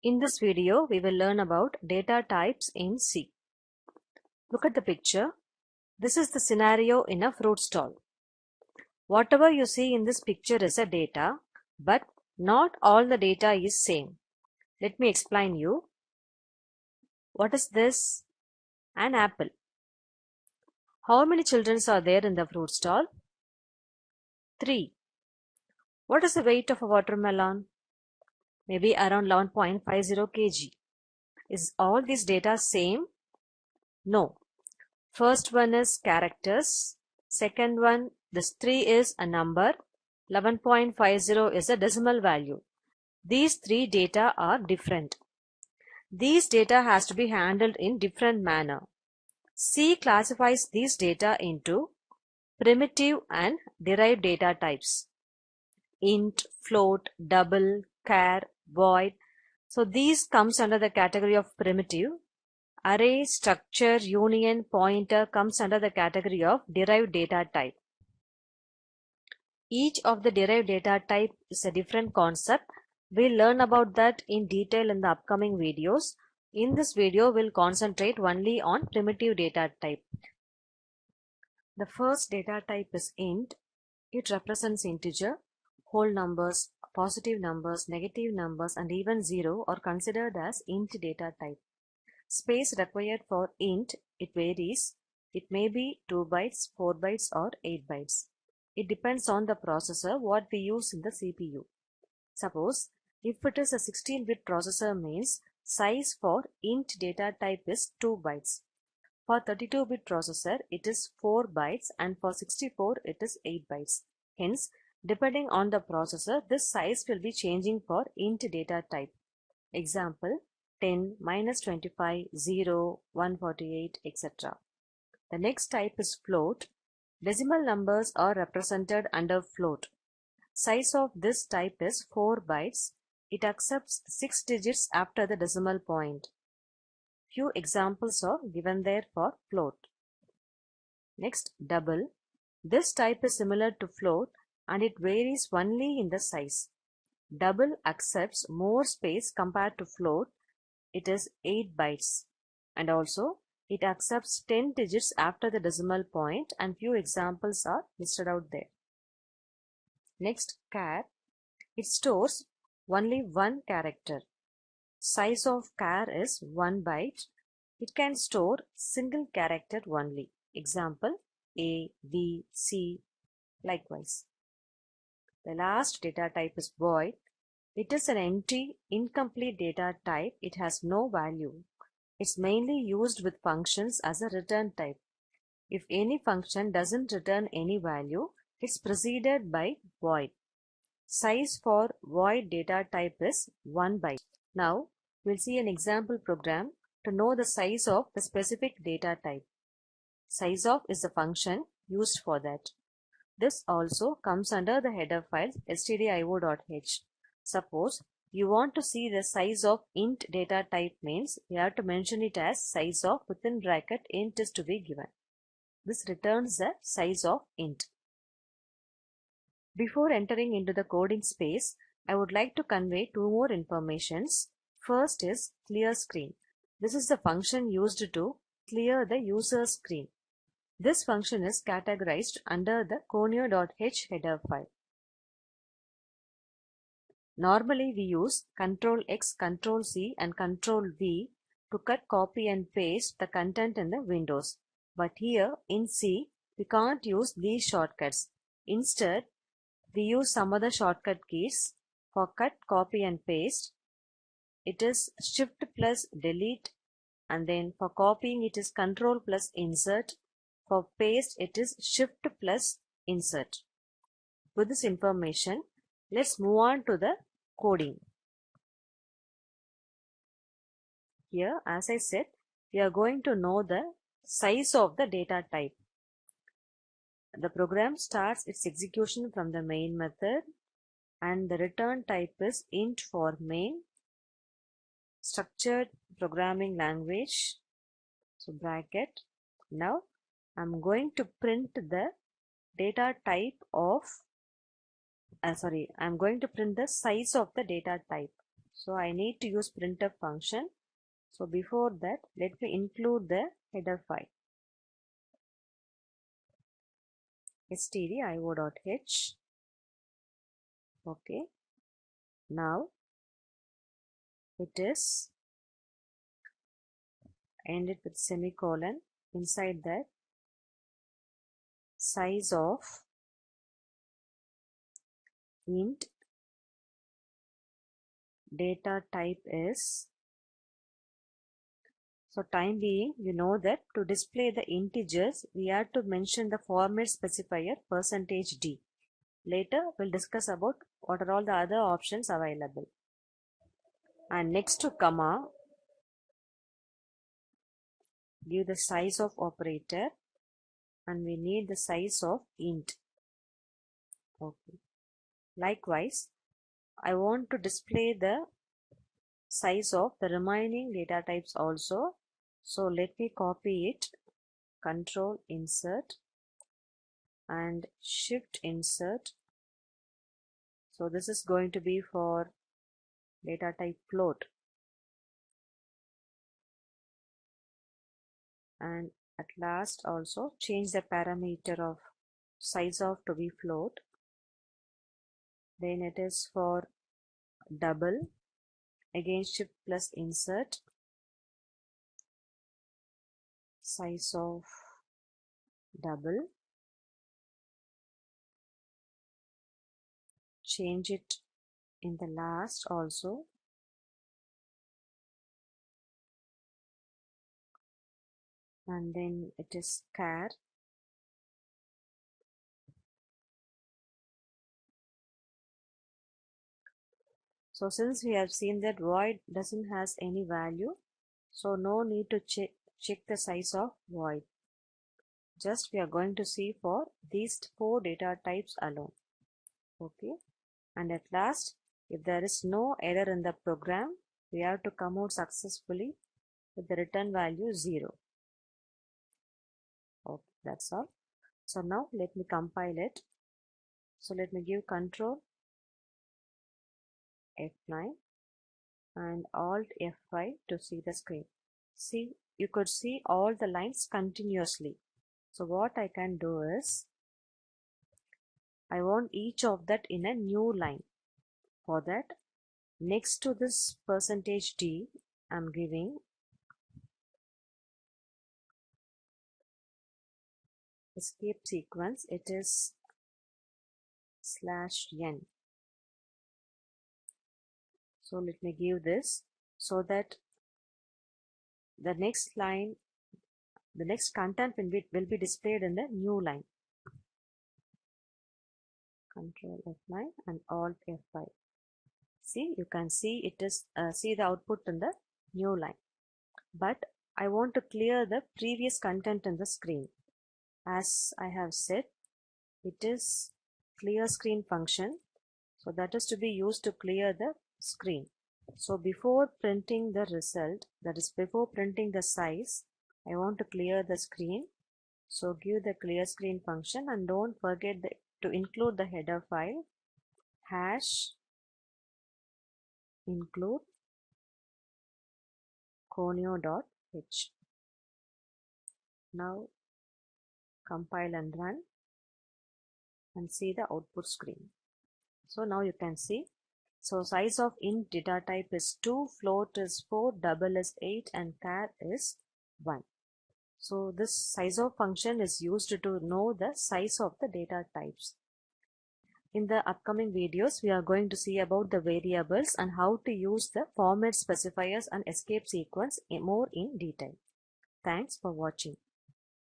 In this video, we will learn about data types in C. Look at the picture. This is the scenario in a fruit stall. Whatever you see in this picture is a data, but not all the data is same. Let me explain you. What is this? An apple. How many children are there in the fruit stall? 3. What is the weight of a watermelon? Maybe around 11.50 kg. Is all these data same? No. First one is characters. Second one, this 3 is a number. 11.50 is a decimal value. These three data are different. These data has to be handled in different manner. C classifies these data into primitive and derived data types. Int, float, double, char, void. So these comes under the category of primitive. Array, structure, union, pointer comes under the category of derived data type. Each of the derived data type is a different concept. We'll learn about that in detail in the upcoming videos. In this video, we'll concentrate only on primitive data type. The first data type is int. It represents integer. Whole numbers, positive numbers, negative numbers, and even 0 are considered as int data type. Space required for int, it varies. It may be 2 bytes, 4 bytes or 8 bytes. It depends on the processor what we use in the CPU. Suppose if it is a 16-bit processor means size for int data type is 2 bytes. For 32-bit processor it is 4 bytes and for 64 it is 8 bytes. Hence, depending on the processor, this size will be changing for int data type. Example 10, -25, 0, 148, etc. The next type is float. Decimal numbers are represented under float. Size of this type is 4 bytes. It accepts 6 digits after the decimal point. Few examples are given there for float. Next, double. This type is similar to float and it varies only in the size. Double accepts more space compared to float. It is 8 bytes. And also, it accepts 10 digits after the decimal point and few examples are listed out there. Next, char. It stores only one character. Size of char is 1 byte. It can store single character only. Example, A, B, C, likewise. The last data type is void. It is an empty, incomplete data type. It has no value. It's mainly used with functions as a return type. If any function doesn't return any value, it's preceded by void. Size for void data type is 1 byte. Now, we'll see an example program to know the size of the specific data type. Size of is the function used for that. This also comes under the header file stdio.h. Suppose you want to see the size of int data type means we have to mention it as size of within bracket int is to be given. This returns the size of int. Before entering into the coding space, I would like to convey two more informations. First is clear screen. This is the function used to clear the user screen. This function is categorized under the conio.h header file. Normally we use Ctrl+X, Ctrl+C and Ctrl+V to cut, copy and paste the content in the windows. But here in C, we can't use these shortcuts. Instead, we use some other shortcut keys. For cut, copy and paste, it is Shift plus Delete, and then for copying it is Control plus Insert. For paste it is Shift plus Insert. With this information, let's move on to the coding. Here, as I said, we are going to know the size of the data type. The program starts its execution from the main method and the return type is int for main. Structured programming language, so bracket. Now I'm going to print the data type of I'm going to print the size of the data type. So I need to use printf function. So before that, let me include the header file stdio.h. Okay, now it is ended with semicolon. Inside that, size of int data type is, so time being, you know that to display the integers we have to mention the format specifier %d. Later we'll discuss about what are all the other options available. And next to comma, give the size of operator, and we need the size of int. Okay. Likewise, I want to display the size of the remaining data types also. So let me copy it, Control Insert and Shift Insert. So this is going to be for data type float. And at last also change the parameter of size of to be float. Then it is for double. Again Shift plus Insert, size of double, change it in the last also, and then it is char. So since we have seen that void doesn't has any value, so no need to check the size of void. Just we are going to see for these 4 data types alone. Okay, and at last, if there is no error in the program, we have to come out successfully with the return value 0. Okay, that's all. So now let me compile it. So let me give Control F9 and Alt F5 to see the screen. See, you could see all the lines continuously. So what I can do is, I want each of that in a new line. For that, next to this %d, I'm giving escape sequence. It is /n. So let me give this so that the next line, the next content will be displayed in the new line. Control F9 and Alt F5. See, you can see it is see the output in the new line. But I want to clear the previous content in the screen. As I have said, it is clear screen function. So that is to be used to clear the screen. So before printing the result, that is before printing the size, I want to clear the screen. So give the clear screen function and don't forget to include the header file #include conio.h. Now compile and run and see the output screen. So now you can see, so size of int data type is 2, float is 4, double is 8 and char is 1. So this size of function is used to know the size of the data types. In the upcoming videos, we are going to see about the variables and how to use the format specifiers and escape sequence more in detail. Thanks for watching.